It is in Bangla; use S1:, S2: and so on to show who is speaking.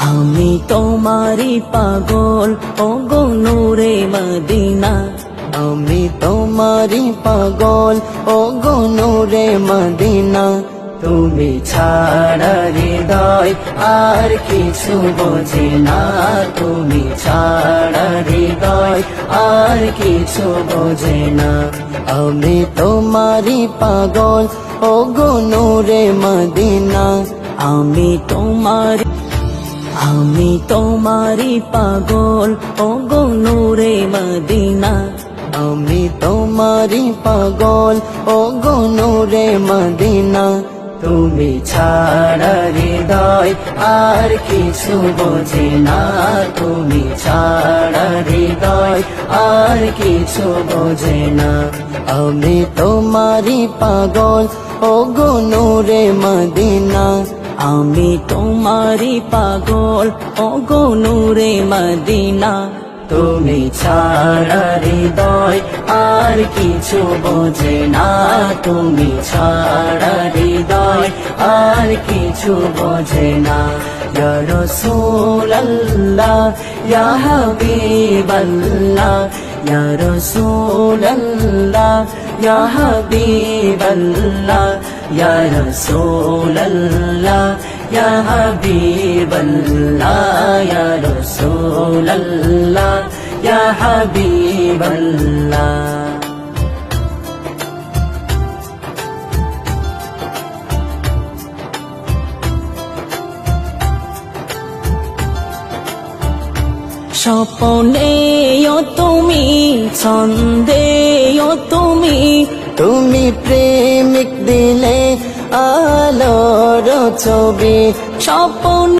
S1: আমি তোমারি পাগল ওগো নূরে মদিনা,
S2: আমি তোমারি পাগল ওগো নূরে মদিনা।
S1: তুমি ছাড়া হৃদয় আর কিছু বোঝে না, তুমি ছাড়া হৃদয় আর কিছু বোঝে না।
S2: আমি তোমারি পাগল ওগো নূরে মদিনা।
S1: আমি তোমারি পাগল ওগো নূরে মদিনা,
S2: আমি তোমারি পাগল ওগো নূরে মদিনা।
S1: তুমি ছাড়া হৃদয় আর কিছু বোঝে না, তুমি ছাড়া হৃদয় আর কিছু বোঝে না।
S2: আমি তোমারি পাগল ওগো নূরে মদিনা।
S1: আমি তোমারি পাগল ওগো নূরে মদিনা, তুমি ছাড়া হৃদয় আর কিছু বোঝে না, তুমি ছাড়া হৃদয় আর কিছু বোঝে না। ইয়া রাসূলুল্লাহ ইয়া হাবিবাল্লাহ, ইয়া রাসূলুল্লাহ ইয়া হাবিবাল্লাহ, ইয়া রাসূলুল্লাহ ইয়া হাবিবাল্লাহ, ইয়া রাসূলুল্লাহ ইয়া হাবিবাল্লাহ। স্বপ্নেও তুমি, ছন্দেও তুমি,
S2: তুমি প্রেমিক দিলে আলোর ছবি।
S1: স্বপ্ন